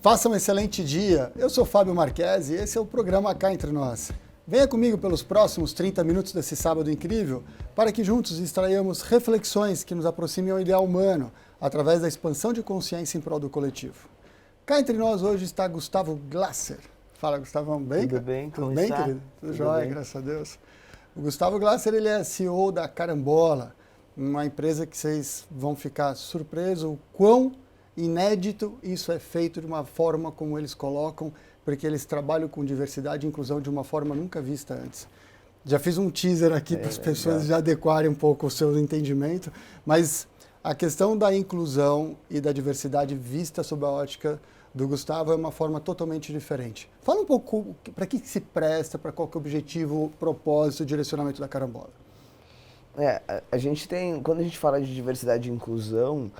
Faça um excelente dia. Eu sou Fábio Marques e esse é o programa Cá Entre Nós. Venha comigo pelos próximos 30 minutos desse sábado incrível para que juntos extraiamos reflexões que nos aproximem ao ideal humano através da expansão de consciência em prol do coletivo. Cá entre nós hoje está Gustavo Glasser. Fala, Gustavão, bem? Tudo bem? Tudo bem, está? querido? Tudo jóia, graças a Deus. O Gustavo Glasser, ele é CEO da Carambola, uma empresa que vocês vão ficar surpresos o quão inédito isso é feito de uma forma como eles colocam, porque eles trabalham com diversidade e inclusão de uma forma nunca vista antes. Já fiz um teaser aqui para as pessoas já adequarem um pouco o seu entendimento, mas a questão da inclusão e da diversidade vista sob a ótica do Gustavo é uma forma totalmente diferente. Fala um pouco para que se presta, para qual que é o objetivo, propósito, direcionamento da Carambola. A gente tem, quando a gente fala de diversidade e inclusão,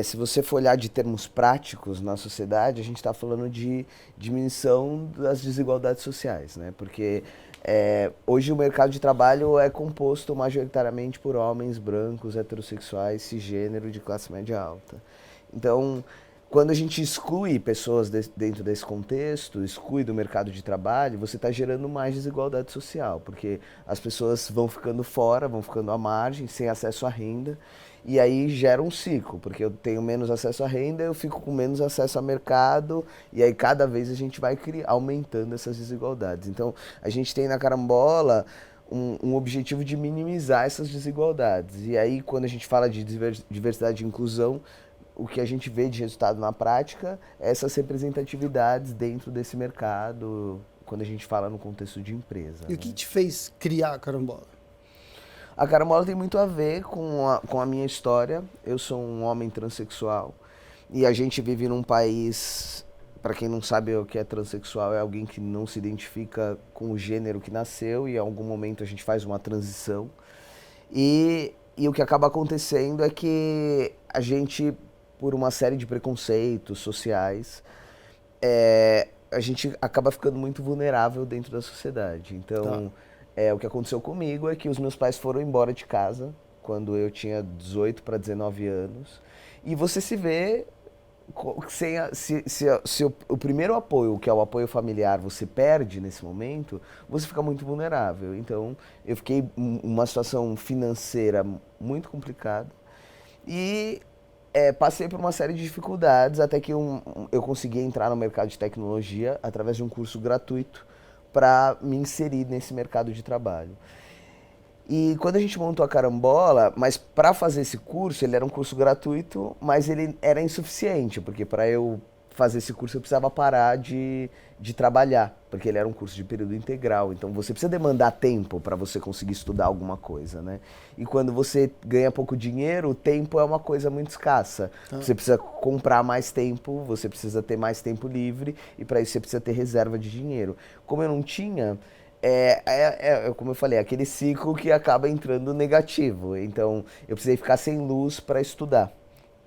se você for olhar de termos práticos na sociedade, a gente está falando de diminuição das desigualdades sociais, né? Porque hoje o mercado de trabalho é composto majoritariamente por homens brancos, heterossexuais, cisgênero, de classe média alta. Então, quando a gente exclui pessoas dentro desse contexto, exclui do mercado de trabalho, você está gerando mais desigualdade social, porque as pessoas vão ficando fora, vão ficando à margem, sem acesso à renda, e aí gera um ciclo, porque eu tenho menos acesso à renda, eu fico com menos acesso ao mercado, e aí cada vez a gente vai aumentando essas desigualdades. Então, a gente tem na Carambola um objetivo de minimizar essas desigualdades. E aí, quando a gente fala de diversidade e inclusão, o que a gente vê de resultado na prática é essas representatividades dentro desse mercado, quando a gente fala no contexto de empresa. E o que te fez criar a Carambola? A Carambola tem muito a ver com a minha história. Eu sou um homem transexual e a gente vive num país, para quem não sabe o que é transexual, é alguém que não se identifica com o gênero que nasceu e em algum momento a gente faz uma transição. E o que acaba acontecendo é que a gente, por uma série de preconceitos sociais, a gente acaba ficando muito vulnerável dentro da sociedade. Então, o que aconteceu comigo é que os meus pais foram embora de casa quando eu tinha 18 para 19 anos. E você se vê, se o primeiro apoio, que é o apoio familiar, você perde nesse momento, você fica muito vulnerável. Então, eu fiquei em uma situação financeira muito complicada e passei por uma série de dificuldades até que eu consegui entrar no mercado de tecnologia através de um curso gratuito para me inserir nesse mercado de trabalho. E quando a gente montou a Carambola, mas para fazer esse curso, ele era um curso gratuito, mas ele era insuficiente, porque para eu fazer esse curso eu precisava parar de trabalhar, porque ele era um curso de período integral, então você precisa demandar tempo para você conseguir estudar alguma coisa, né? E quando você ganha pouco dinheiro, o tempo é uma coisa muito escassa. Você precisa comprar mais tempo, você precisa ter mais tempo livre, e para isso você precisa ter reserva de dinheiro. Como eu não tinha, como eu falei, aquele ciclo que acaba entrando negativo, então eu precisei ficar sem luz para estudar.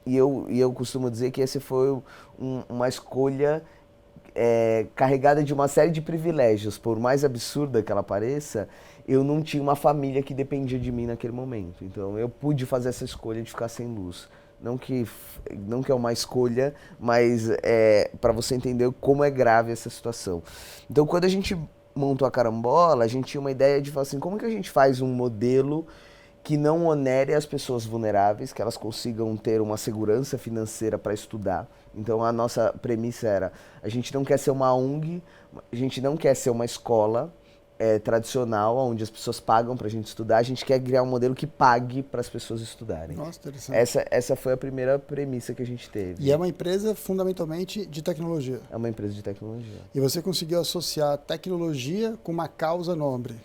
E eu costumo dizer que essa foi uma escolha carregada de uma série de privilégios. Por mais absurda que ela pareça, eu não tinha uma família que dependia de mim naquele momento. Então eu pude fazer essa escolha de ficar sem luz. Não que é uma escolha, mas para você entender como é grave essa situação. Então quando a gente montou a Carambola, a gente tinha uma ideia de falar assim, como que a gente faz um modelo que não onere as pessoas vulneráveis, que elas consigam ter uma segurança financeira para estudar. Então a nossa premissa era, a gente não quer ser uma ONG, a gente não quer ser uma escola tradicional, onde as pessoas pagam para a gente estudar, a gente quer criar um modelo que pague para as pessoas estudarem. Nossa, interessante. Essa foi a primeira premissa que a gente teve. E é uma empresa fundamentalmente de tecnologia. É uma empresa de tecnologia. E você conseguiu associar tecnologia com uma causa nobre.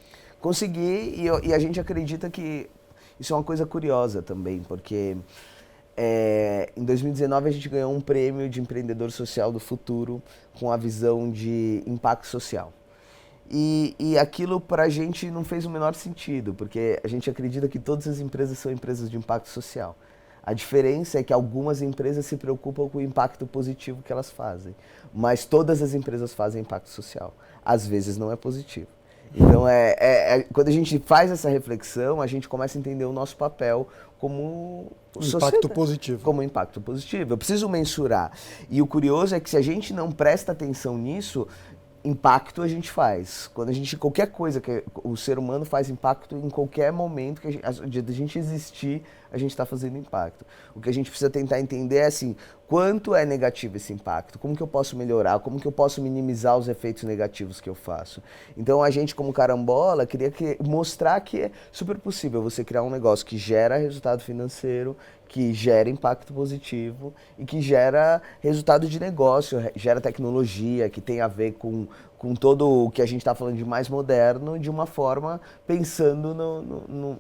Consegui, e a gente acredita que isso é uma coisa curiosa também, porque em 2019 a gente ganhou um prêmio de empreendedor social do futuro com a visão de impacto social. E aquilo pra gente não fez o menor sentido, porque a gente acredita que todas as empresas são empresas de impacto social. A diferença é que algumas empresas se preocupam com o impacto positivo que elas fazem, mas todas as empresas fazem impacto social. Às vezes não é positivo. Então, quando a gente faz essa reflexão, a gente começa a entender o nosso papel como impacto positivo. Como impacto positivo. Eu preciso mensurar. E o curioso é que se a gente não presta atenção nisso, impacto a gente faz. Quando a gente, qualquer coisa que o ser humano faz impacto em qualquer momento que a gente existir, a gente está fazendo impacto. O que a gente precisa tentar entender é assim, quanto é negativo esse impacto? Como que eu posso melhorar? Como que eu posso minimizar os efeitos negativos que eu faço? Então a gente, como Carambola, queria mostrar que é super possível você criar um negócio que gera resultado financeiro, que gera impacto positivo e que gera resultado de negócio, gera tecnologia, que tem a ver com todo o que a gente está falando de mais moderno, de uma forma pensando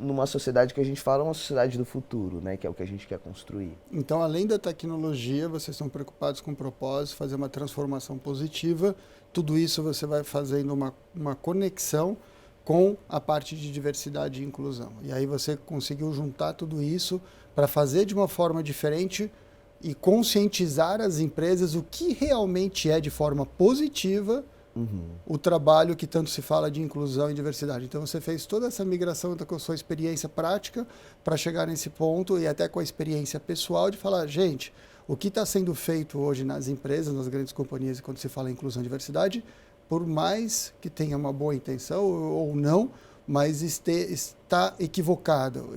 numa sociedade que a gente fala, uma sociedade do futuro, né, que é o que a gente quer construir. Então, além da tecnologia, vocês estão preocupados com o propósito, fazer uma transformação positiva, tudo isso você vai fazendo uma conexão com a parte de diversidade e inclusão. E aí você conseguiu juntar tudo isso para fazer de uma forma diferente e conscientizar as empresas o que realmente é de forma positiva o trabalho que tanto se fala de inclusão e diversidade. Então você fez toda essa migração com a sua experiência prática para chegar nesse ponto e até com a experiência pessoal de falar, gente, o que está sendo feito hoje nas empresas, nas grandes companhias, quando se fala em inclusão e diversidade, por mais que tenha uma boa intenção ou não, mas está equivocado.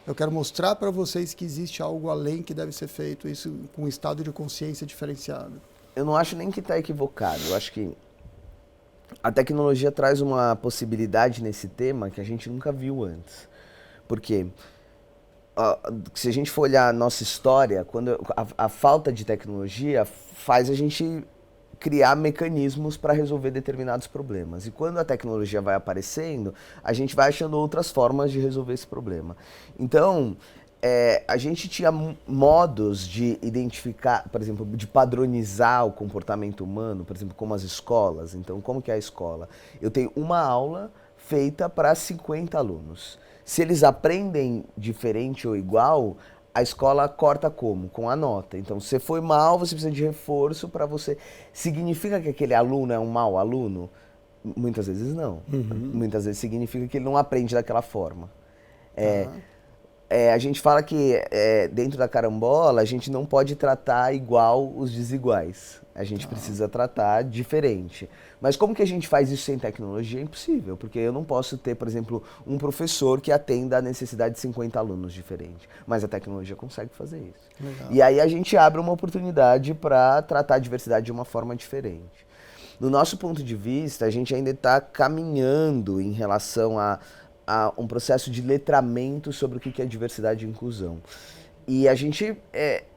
Eu quero mostrar para vocês que existe algo além que deve ser feito, isso com um estado de consciência diferenciado. Eu não acho nem que está equivocado, eu acho que a tecnologia traz uma possibilidade nesse tema que a gente nunca viu antes. Porque se a gente for olhar a nossa história, quando a falta de tecnologia faz a gente criar mecanismos para resolver determinados problemas. E quando a tecnologia vai aparecendo, a gente vai achando outras formas de resolver esse problema. Então, a gente tinha modos de identificar, por exemplo, de padronizar o comportamento humano, por exemplo, como as escolas. Então, como que é a escola? Eu tenho uma aula feita para 50 alunos. Se eles aprendem diferente ou igual, a escola corta como? Com a nota. Então, se você foi mal, você precisa de reforço para você... Significa que aquele aluno é um mau aluno? Muitas vezes não. Muitas vezes significa que ele não aprende daquela forma. A gente fala que dentro da carambola a gente não pode tratar igual os desiguais. A gente precisa tratar diferente. Mas como que a gente faz isso sem tecnologia? É impossível, porque eu não posso ter, por exemplo, um professor que atenda a necessidade de 50 alunos diferentes. Mas a tecnologia consegue fazer isso. Legal. E aí a gente abre uma oportunidade para tratar a diversidade de uma forma diferente. Do nosso ponto de vista, a gente ainda está caminhando em relação a um processo de letramento sobre o que é diversidade e inclusão. E a gente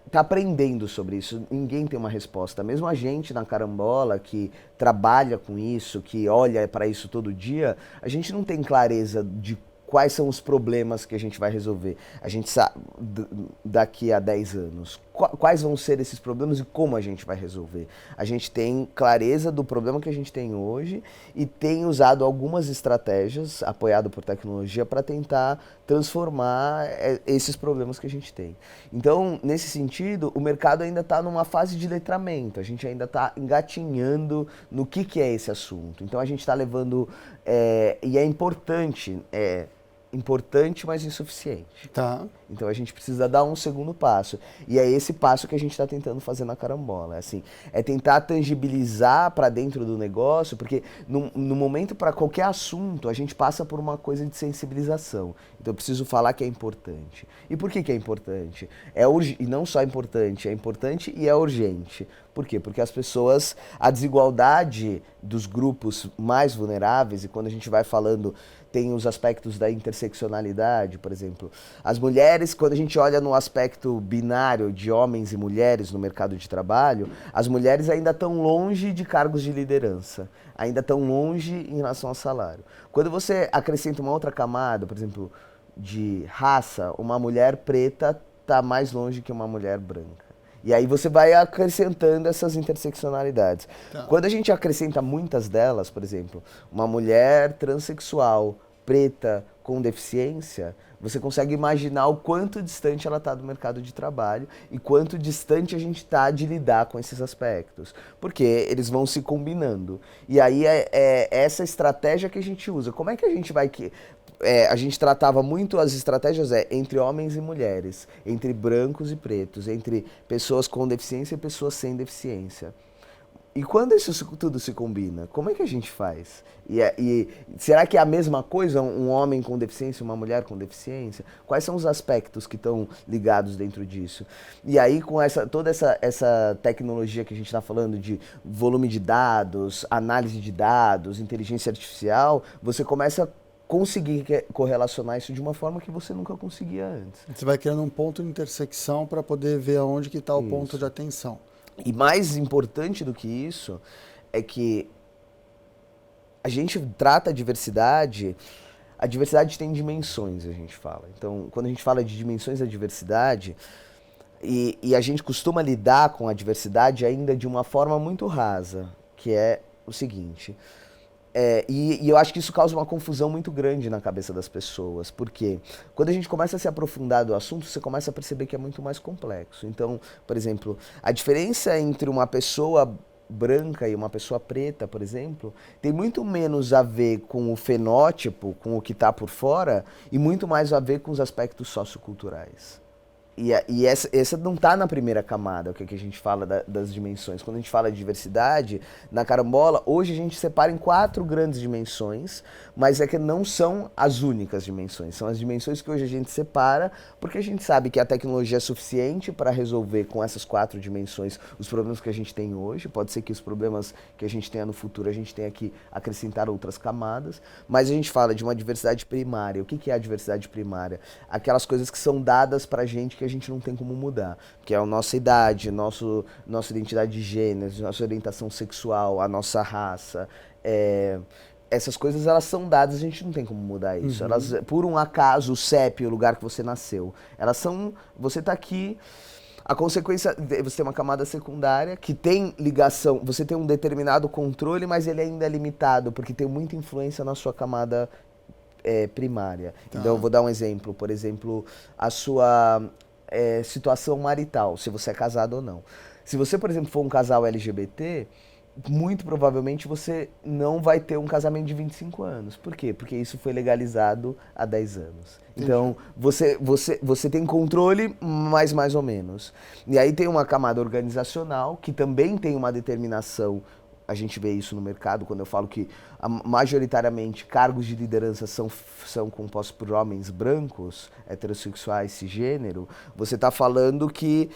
está aprendendo sobre isso, ninguém tem uma resposta. Mesmo a gente na Carambola, que trabalha com isso, que olha para isso todo dia, a gente não tem clareza de quais são os problemas que a gente vai resolver. A gente sabe daqui a 10 anos quais vão ser esses problemas e como a gente vai resolver. A gente tem clareza do problema que a gente tem hoje e tem usado algumas estratégias, apoiado por tecnologia, para tentar transformar esses problemas que a gente tem. Então, nesse sentido, o mercado ainda está numa fase de letramento, a gente ainda está engatinhando no que é esse assunto. Então, a gente está levando, e é importante, mas insuficiente. Tá. Então a gente precisa dar um segundo passo. E é esse passo que a gente está tentando fazer na Carambola. É tentar tangibilizar para dentro do negócio, porque no momento, para qualquer assunto, a gente passa por uma coisa de sensibilização. Então eu preciso falar que é importante. E por que é importante? E não só importante, é importante e é urgente. Por quê? Porque as pessoas, a desigualdade dos grupos mais vulneráveis, e quando a gente vai falando, tem os aspectos da interseccionalidade, por exemplo. As mulheres, quando a gente olha no aspecto binário de homens e mulheres no mercado de trabalho, as mulheres ainda estão longe de cargos de liderança, ainda estão longe em relação ao salário. Quando você acrescenta uma outra camada, por exemplo, de raça, uma mulher preta está mais longe que uma mulher branca. E aí você vai acrescentando essas interseccionalidades. Tá. Quando a gente acrescenta muitas delas, por exemplo, uma mulher transexual, preta, com deficiência, você consegue imaginar o quanto distante ela está do mercado de trabalho e quanto distante a gente está de lidar com esses aspectos. Porque eles vão se combinando. E aí é essa estratégia que a gente usa. Como é que a gente vai... a gente tratava muito as estratégias entre homens e mulheres, entre brancos e pretos, entre pessoas com deficiência e pessoas sem deficiência. E quando isso tudo se combina, como é que a gente faz? E será que é a mesma coisa um homem com deficiência e uma mulher com deficiência? Quais são os aspectos que estão ligados dentro disso? E aí com toda essa tecnologia que a gente está falando de volume de dados, análise de dados, inteligência artificial, você começa a conseguir correlacionar isso de uma forma que você nunca conseguia antes. Você vai criando um ponto de intersecção para poder ver aonde que está o ponto de atenção. E mais importante do que isso é que a gente trata a diversidade tem dimensões, a gente fala. Então, quando a gente fala de dimensões da diversidade, e a gente costuma lidar com a diversidade ainda de uma forma muito rasa, que é o seguinte... E eu acho que isso causa uma confusão muito grande na cabeça das pessoas, porque quando a gente começa a se aprofundar do assunto, você começa a perceber que é muito mais complexo. Então, por exemplo, a diferença entre uma pessoa branca e uma pessoa preta, por exemplo, tem muito menos a ver com o fenótipo, com o que está por fora, e muito mais a ver com os aspectos socioculturais. E essa não está na primeira camada, o que a gente fala das dimensões. Quando a gente fala de diversidade, na carambola, hoje a gente separa em 4 grandes dimensões, mas é que não são as únicas dimensões. São as dimensões que hoje a gente separa, porque a gente sabe que a tecnologia é suficiente para resolver com essas 4 dimensões os problemas que a gente tem hoje. Pode ser que os problemas que a gente tenha no futuro, a gente tenha que acrescentar outras camadas, mas a gente fala de uma diversidade primária. O que é a diversidade primária? Aquelas coisas que são dadas para a gente que a gente não tem como mudar, que é a nossa idade, nossa identidade de gênero, nossa orientação sexual, a nossa raça. Essas coisas, elas são dadas, a gente não tem como mudar isso. Elas, por um acaso, o CEP, o lugar que você nasceu, elas são... Você está aqui... A consequência, você tem uma camada secundária que tem ligação, você tem um determinado controle, mas ele ainda é limitado, porque tem muita influência na sua camada primária. Tá. Então, eu vou dar um exemplo. Por exemplo, a sua situação marital, se você é casado ou não. Se você, por exemplo, for um casal LGBT, muito provavelmente você não vai ter um casamento de 25 anos. Por quê? Porque isso foi legalizado há 10 anos. Então, você tem controle, mas mais ou menos. E aí tem uma camada organizacional que também tem uma determinação. A gente vê isso no mercado, quando eu falo que majoritariamente cargos de liderança são compostos por homens brancos, heterossexuais, cisgênero, você está falando que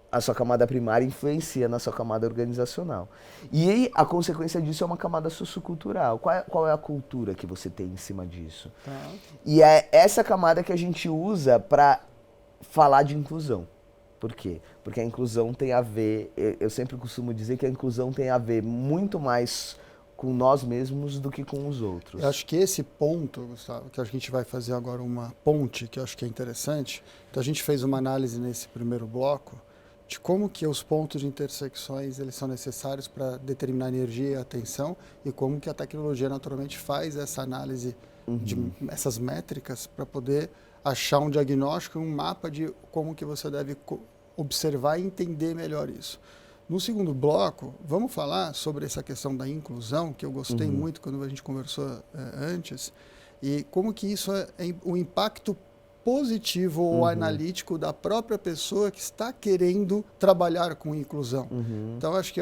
a sua camada primária influencia na sua camada organizacional. E aí, a consequência disso é uma camada sociocultural. Qual é a cultura que você tem em cima disso? Tá. E é essa camada que a gente usa para falar de inclusão. Por quê? Porque a inclusão tem a ver, eu sempre costumo dizer que a inclusão tem a ver muito mais com nós mesmos do que com os outros. Eu acho que esse ponto, Gustavo, que a gente vai fazer agora uma ponte, que eu acho que é interessante. Então a gente fez uma análise nesse primeiro bloco de como que os pontos de intersecções eles são necessários para determinar energia e atenção e como que a tecnologia naturalmente faz essa análise de essas métricas para poder achar um diagnóstico, um mapa de como que você deve observar e entender melhor isso. No segundo bloco, vamos falar sobre essa questão da inclusão, que eu gostei muito quando a gente conversou antes, e como que isso é o impacto positivo ou analítico da própria pessoa que está querendo trabalhar com inclusão. Então, acho que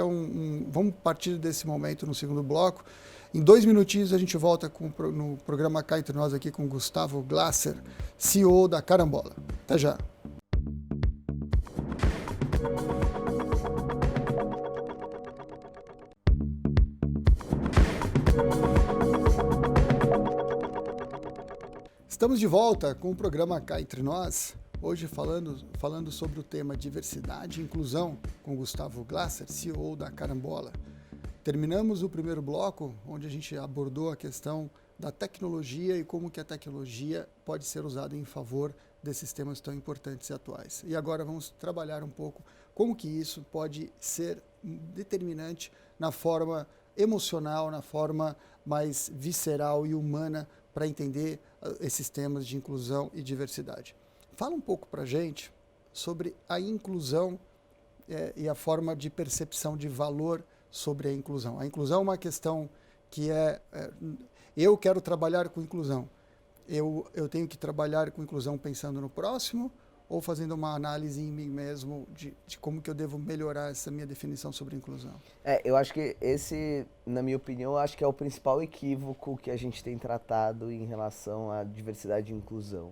vamos partir desse momento no segundo bloco. Em 2 minutinhos a gente volta no programa Cá Entre Nós aqui com Gustavo Glasser, CEO da Carambola. Até já. Estamos de volta com o programa Cá Entre Nós, hoje falando sobre o tema diversidade e inclusão com Gustavo Glasser, CEO da Carambola. Terminamos o primeiro bloco, onde a gente abordou a questão da tecnologia e como que a tecnologia pode ser usada em favor desses temas tão importantes e atuais. E agora vamos trabalhar um pouco como que isso pode ser determinante na forma emocional, na forma mais visceral e humana para entender esses temas de inclusão e diversidade. Fala um pouco para a gente sobre a inclusão e a forma de percepção de valor sobre a inclusão. A inclusão é uma questão que eu quero trabalhar com inclusão. Eu tenho que trabalhar com inclusão pensando no próximo ou fazendo uma análise em mim mesmo de como que eu devo melhorar essa minha definição sobre inclusão? Eu acho que esse, na minha opinião, eu acho que é o principal equívoco que a gente tem tratado em relação à diversidade e inclusão.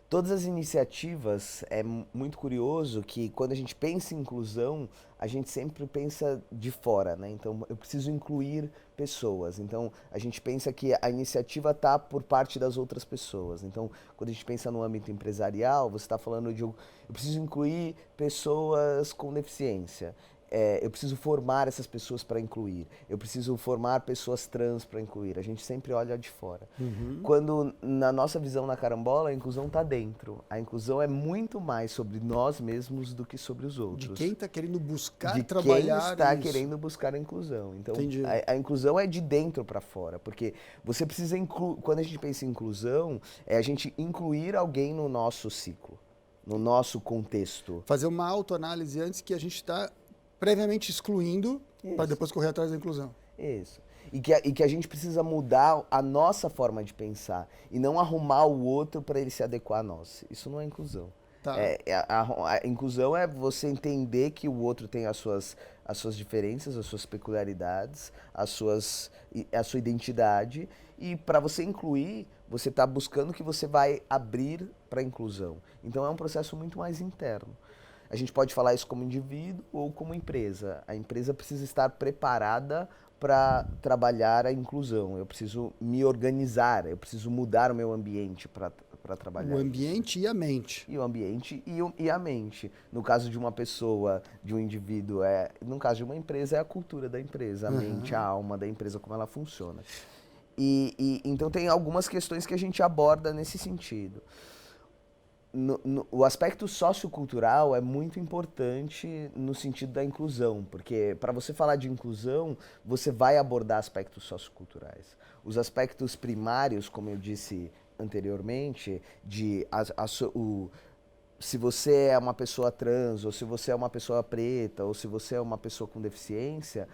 Todas as iniciativas, é muito curioso que quando a gente pensa em inclusão, a gente sempre pensa de fora, né? Então, eu preciso incluir pessoas. Então, a gente pensa que a iniciativa está por parte das outras pessoas. Então, quando a gente pensa no âmbito empresarial, você está falando de eu preciso incluir pessoas com deficiência. Eu preciso formar essas pessoas para incluir. Eu preciso formar pessoas trans para incluir. A gente sempre olha de fora. Quando, na nossa visão na Carambola, a inclusão está dentro. A inclusão é muito mais sobre nós mesmos do que sobre os outros. De quem está querendo buscar de trabalhar quem está isso. querendo buscar a inclusão. Então, Entendi. a inclusão é de dentro para fora. Porque você precisa incluir... Quando a gente pensa em inclusão, é a gente incluir alguém no nosso ciclo, no nosso contexto. Fazer uma autoanálise antes que a gente está previamente excluindo para depois correr atrás da inclusão. Isso. E que a gente precisa mudar a nossa forma de pensar e não arrumar o outro para ele se adequar a nós. Isso não é inclusão. Tá. A inclusão é você entender que o outro tem as suas diferenças, as suas peculiaridades, a sua identidade, e para você incluir, você está buscando que você vai abrir para a inclusão. Então é um processo muito mais interno. A gente pode falar isso como indivíduo ou como empresa. A empresa precisa estar preparada para trabalhar a inclusão. Eu preciso me organizar, eu preciso mudar o meu ambiente para trabalhar. O ambiente e a mente. E o ambiente e a mente. No caso de uma pessoa, de um indivíduo, no caso de uma empresa, é a cultura da empresa, a mente, a alma da empresa, como ela funciona. Então tem algumas questões que a gente aborda nesse sentido. O aspecto sociocultural é muito importante no sentido da inclusão, porque para você falar de inclusão, você vai abordar aspectos socioculturais. Os aspectos primários, como eu disse anteriormente, se você é uma pessoa trans, ou se você é uma pessoa preta, ou se você é uma pessoa com deficiência,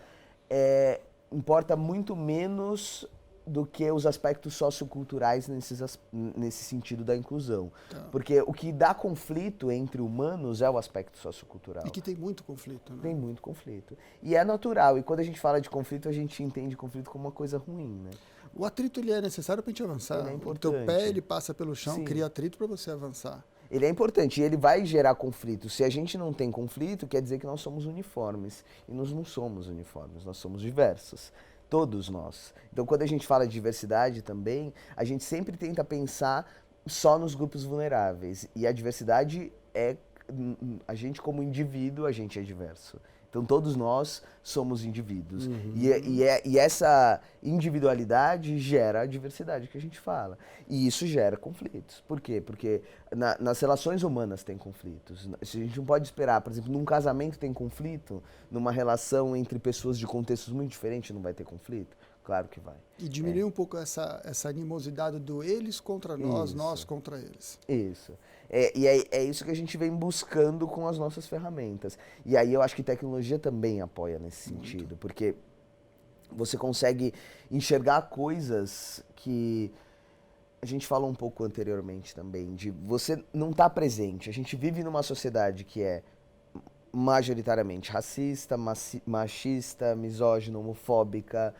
importa muito menos do que os aspectos socioculturais nesse sentido da inclusão. Tá. Porque o que dá conflito entre humanos é o aspecto sociocultural. E que tem muito conflito, né? Tem muito conflito. E é natural. E quando a gente fala de conflito, a gente entende conflito como uma coisa ruim, né? O atrito ele é necessário para a gente avançar. Ele é importante. O teu pé ele passa pelo chão, Sim. cria atrito para você avançar. Ele é importante e ele vai gerar conflito. Se a gente não tem conflito, quer dizer que nós somos uniformes. E nós não somos uniformes, nós somos diversos. Todos nós. Então, quando a gente fala de diversidade também, a gente sempre tenta pensar só nos grupos vulneráveis. E a diversidade a gente como indivíduo, a gente é diverso. Então, todos nós somos indivíduos. E essa individualidade gera a diversidade que a gente fala. E isso gera conflitos. Por quê? Porque nas relações humanas tem conflitos. A gente não pode esperar, por exemplo, num casamento tem conflito, numa relação entre pessoas de contextos muito diferentes não vai ter conflito? Claro que vai. E diminuir um pouco essa animosidade do eles contra nós, nós contra eles. Isso. É isso que a gente vem buscando com as nossas ferramentas. E aí eu acho que tecnologia também apoia nesse sentido, porque você consegue enxergar coisas que a gente falou um pouco anteriormente também, de você não estar presente. A gente vive numa sociedade que é majoritariamente racista, machista, misógina, homofóbica.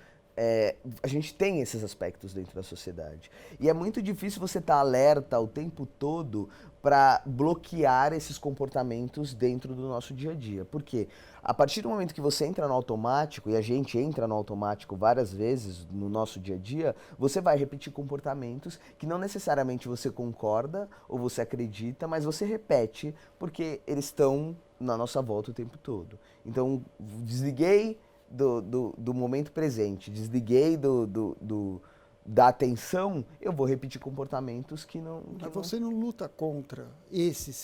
A gente tem esses aspectos dentro da sociedade. E é muito difícil você estar alerta o tempo todo para bloquear esses comportamentos dentro do nosso dia a dia. Por quê? A partir do momento que você entra no automático, e a gente entra no automático várias vezes no nosso dia a dia, você vai repetir comportamentos que não necessariamente você concorda ou você acredita, mas você repete porque eles estão na nossa volta o tempo todo. Então, desliguei do momento presente, desliguei da atenção, eu vou repetir comportamentos que não... Mas você não luta contra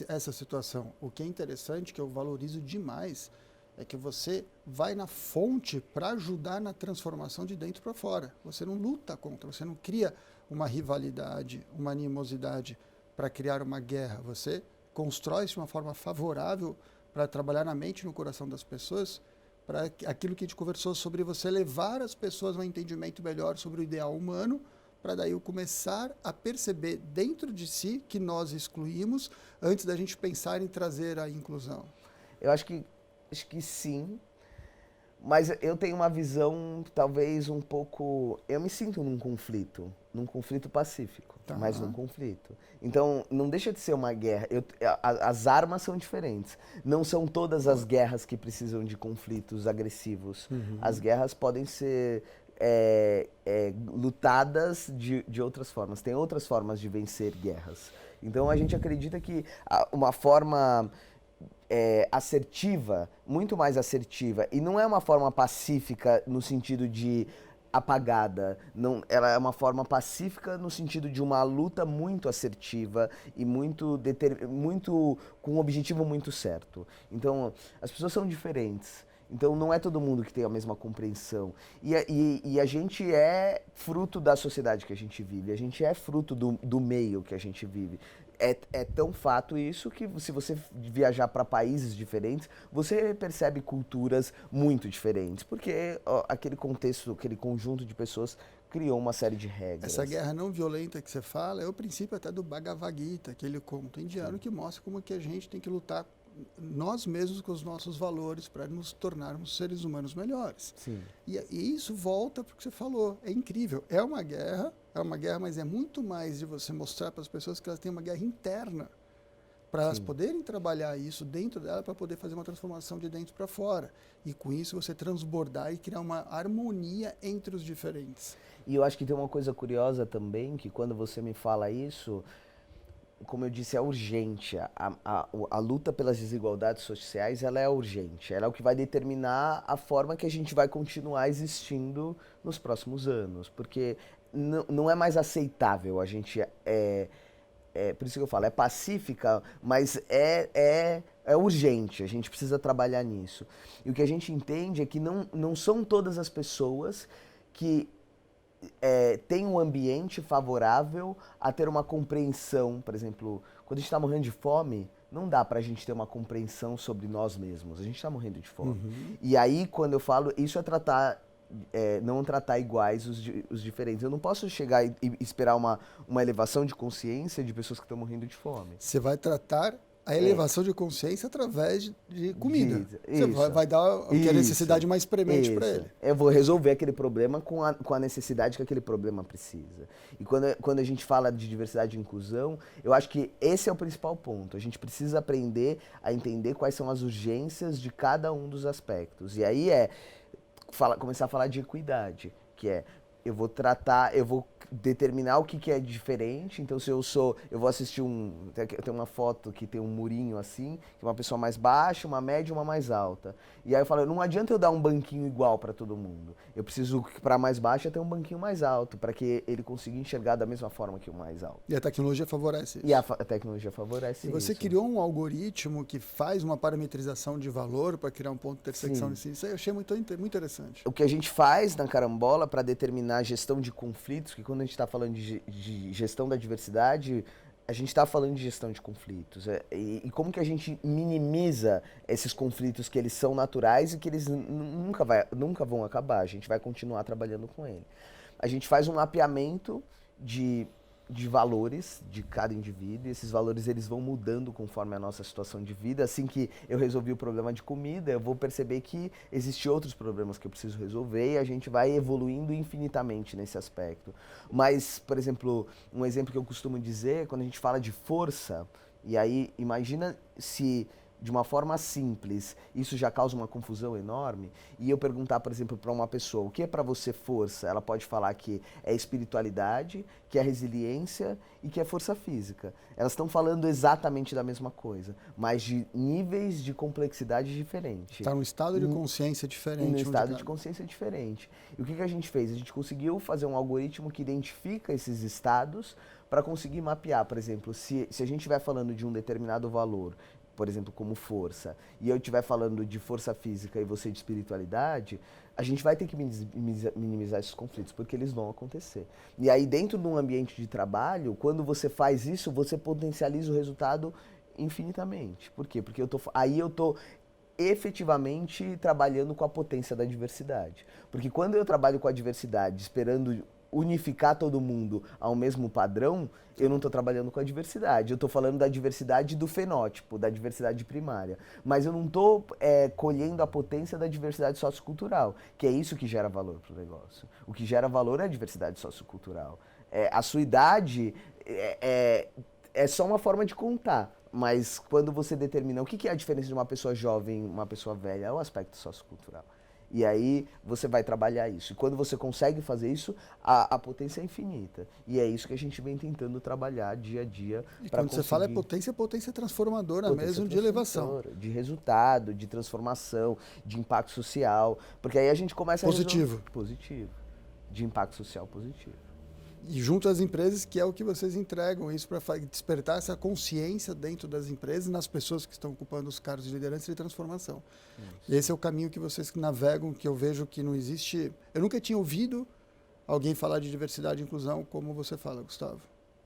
essa situação. O que é interessante, que eu valorizo demais, é que você vai na fonte para ajudar na transformação de dentro para fora. Você não luta contra, você não cria uma rivalidade, uma animosidade para criar uma guerra. Você constrói de uma forma favorável para trabalhar na mente e no coração das pessoas, para aquilo que a gente conversou sobre você levar as pessoas a um entendimento melhor sobre o ideal humano, para daí eu começar a perceber dentro de si que nós excluímos antes da gente pensar em trazer a inclusão. Eu acho que sim, mas eu tenho uma visão talvez um pouco... Eu me sinto num conflito pacífico, mas num conflito. Então, não deixa de ser uma guerra. As armas são diferentes. Não são todas as guerras que precisam de conflitos agressivos. As guerras podem ser lutadas de outras formas. Tem outras formas de vencer guerras. Então, a gente acredita que uma forma... assertiva, muito mais assertiva, e não é uma forma pacífica no sentido de apagada, não, ela é uma forma pacífica no sentido de uma luta muito assertiva e muito com um objetivo muito certo. Então, as pessoas são diferentes. Então não é todo mundo que tem a mesma compreensão. E a gente é fruto da sociedade que a gente vive, a gente é fruto do meio que a gente vive. É tão fato isso que se você viajar para países diferentes, você percebe culturas muito diferentes, porque aquele contexto, aquele conjunto de pessoas criou uma série de regras. Essa guerra não violenta que você fala é o princípio até do Bhagavad Gita, aquele conto indiano que mostra como que a gente tem que lutar nós mesmos com os nossos valores para nos tornarmos seres humanos melhores. Sim. E isso volta para o que você falou. É incrível. É uma guerra, mas é muito mais de você mostrar para as pessoas que elas têm uma guerra interna, para elas poderem trabalhar isso dentro dela, para poder fazer uma transformação de dentro para fora. E com isso você transbordar e criar uma harmonia entre os diferentes. E eu acho que tem uma coisa curiosa também, que quando você me fala isso, como eu disse, é urgente. A luta pelas desigualdades sociais, ela é urgente. Ela é o que vai determinar a forma que a gente vai continuar existindo nos próximos anos. Porque não é mais aceitável a gente... por isso que eu falo, é pacífica, mas é urgente. A gente precisa trabalhar nisso. E o que a gente entende é que não são todas as pessoas que... tem um ambiente favorável a ter uma compreensão. Por exemplo, quando a gente está morrendo de fome, não dá para a gente ter uma compreensão sobre nós mesmos. A gente está morrendo de fome. E aí, quando eu falo, isso é tratar... não tratar iguais os diferentes. Eu não posso chegar e esperar uma elevação de consciência de pessoas que estão morrendo de fome. Você vai tratar a elevação de consciência através de comida. Você vai dar o que é a necessidade mais premente para ele. Eu vou resolver aquele problema com a necessidade que aquele problema precisa. E quando a gente fala de diversidade e inclusão, eu acho que esse é o principal ponto. A gente precisa aprender a entender quais são as urgências de cada um dos aspectos. E aí começar a falar de equidade, que eu vou determinar o que é diferente. Então, se eu vou assistir tem uma foto que tem um murinho assim, que é uma pessoa mais baixa, uma média e uma mais alta. E aí eu falo, não adianta eu dar um banquinho igual para todo mundo. Eu preciso, para mais baixa, ter um banquinho mais alto, para que ele consiga enxergar da mesma forma que o mais alto. E a tecnologia favorece isso. E a tecnologia favorece isso. E você criou um algoritmo que faz uma parametrização de valor para criar um ponto de intersecção nesse. Isso aí eu achei muito interessante. O que a gente faz na Carambola para determinar a gestão de conflitos, que quando a gente está falando de gestão da diversidade, a gente está falando de gestão de conflitos. E como que a gente minimiza esses conflitos que eles são naturais e que eles nunca vão acabar. A gente vai continuar trabalhando com ele. A gente faz um mapeamento de valores de cada indivíduo, e esses valores eles vão mudando conforme a nossa situação de vida. Assim que eu resolvi o problema de comida, eu vou perceber que existem outros problemas que eu preciso resolver, e a gente vai evoluindo infinitamente nesse aspecto. Mas, por exemplo, um exemplo que eu costumo dizer, quando a gente fala de força, e aí imagina se de uma forma simples isso já causa uma confusão enorme, e eu perguntar, por exemplo, para uma pessoa, o que é para você força? Ela pode falar que é espiritualidade, que é resiliência e que é força física. Elas estão falando exatamente da mesma coisa, mas de níveis de complexidade diferentes. Está num estado de consciência diferente. Num estado de consciência diferente. E o que a gente fez? A gente conseguiu fazer um algoritmo que identifica esses estados para conseguir mapear, por exemplo, se a gente estiver falando de um determinado valor, por exemplo, como força, e eu estiver falando de força física e você de espiritualidade, a gente vai ter que minimizar esses conflitos, porque eles vão acontecer. E aí, dentro de um ambiente de trabalho, quando você faz isso, você potencializa o resultado infinitamente. Por quê? Porque aí eu tô efetivamente trabalhando com a potência da diversidade. Porque quando eu trabalho com a diversidade, esperando unificar todo mundo ao mesmo padrão, eu não estou trabalhando com a diversidade. Eu estou falando da diversidade do fenótipo, da diversidade primária. Mas eu não estou colhendo a potência da diversidade sociocultural, que é isso que gera valor para o negócio. O que gera valor é a diversidade sociocultural. A sua idade é só uma forma de contar. Mas quando você determina o que é a diferença de uma pessoa jovem e uma pessoa velha, é o aspecto sociocultural. E aí você vai trabalhar isso. E quando você consegue fazer isso, a potência é infinita. E é isso que a gente vem tentando trabalhar dia a dia. E quando você fala potência transformadora mesmo, de elevação. De resultado, de transformação, de impacto social. Porque aí a gente começa positivo. Positivo. De impacto social positivo. E junto às empresas, que é o que vocês entregam, isso para despertar essa consciência dentro das empresas, nas pessoas que estão ocupando os cargos de liderança e de transformação. E esse é o caminho que vocês navegam, que eu vejo que não existe... Eu nunca tinha ouvido alguém falar de diversidade e inclusão como você fala, Gustavo.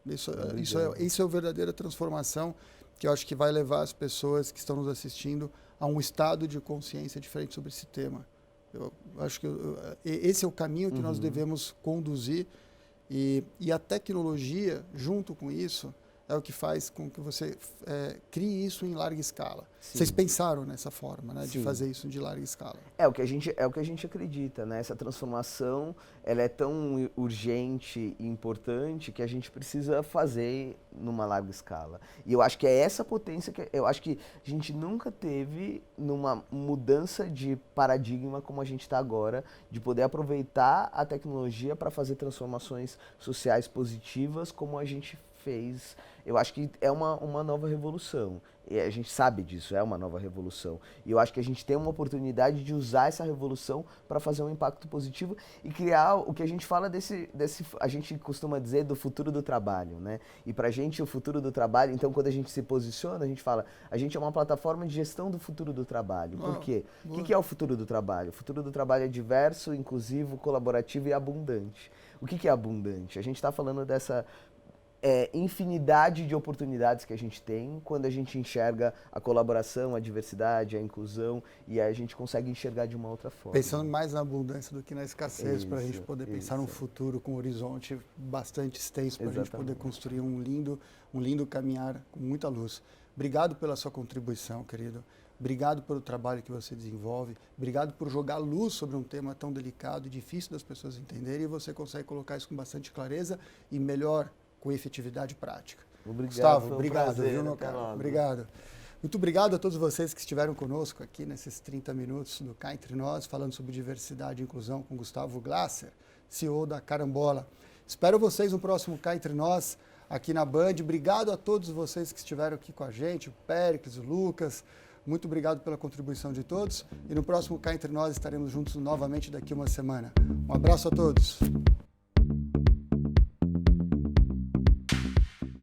Isso é a verdadeira transformação, que eu acho que vai levar as pessoas que estão nos assistindo a um estado de consciência diferente sobre esse tema. Eu acho que esse é o caminho que nós devemos conduzir. E a tecnologia, junto com isso, é o que faz com que você crie isso em larga escala. Sim. Vocês pensaram nessa forma, né, de fazer isso de larga escala? É o que a gente acredita, né? Essa transformação, ela é tão urgente e importante que a gente precisa fazer numa larga escala. E eu acho que é essa potência que eu acho que a gente nunca teve numa mudança de paradigma como a gente está agora, de poder aproveitar a tecnologia para fazer transformações sociais positivas como a gente fez. Eu acho que é uma nova revolução. E a gente sabe disso, é uma nova revolução. E eu acho que a gente tem uma oportunidade de usar essa revolução para fazer um impacto positivo e criar o que a gente fala a gente costuma dizer do futuro do trabalho, né? E pra gente o futuro do trabalho, então quando a gente se posiciona, a gente fala, a gente é uma plataforma de gestão do futuro do trabalho. Por quê? O que é o futuro do trabalho? O futuro do trabalho é diverso, inclusivo, colaborativo e abundante. O que é abundante? A gente está falando dessa infinidade de oportunidades que a gente tem quando a gente enxerga a colaboração, a diversidade, a inclusão, e aí a gente consegue enxergar de uma outra forma. Pensando mais na abundância do que na escassez, para a gente poder pensar num futuro com um horizonte bastante extenso, para a gente poder construir um lindo caminhar com muita luz. Obrigado pela sua contribuição, querido. Obrigado pelo trabalho que você desenvolve. Obrigado por jogar luz sobre um tema tão delicado e difícil das pessoas entenderem, e você consegue colocar isso com bastante clareza e melhor, com efetividade prática. Obrigado, Gustavo, obrigado, prazer, viu, meu cara? Obrigado. Muito obrigado a todos vocês que estiveram conosco aqui nesses 30 minutos do Cá Entre Nós, falando sobre diversidade e inclusão com Gustavo Glasser, CEO da Carambola. Espero vocês no próximo Cá Entre Nós, aqui na Band. Obrigado a todos vocês que estiveram aqui com a gente, o Péricles, o Lucas. Muito obrigado pela contribuição de todos. E no próximo Cá Entre Nós estaremos juntos novamente daqui uma semana. Um abraço a todos.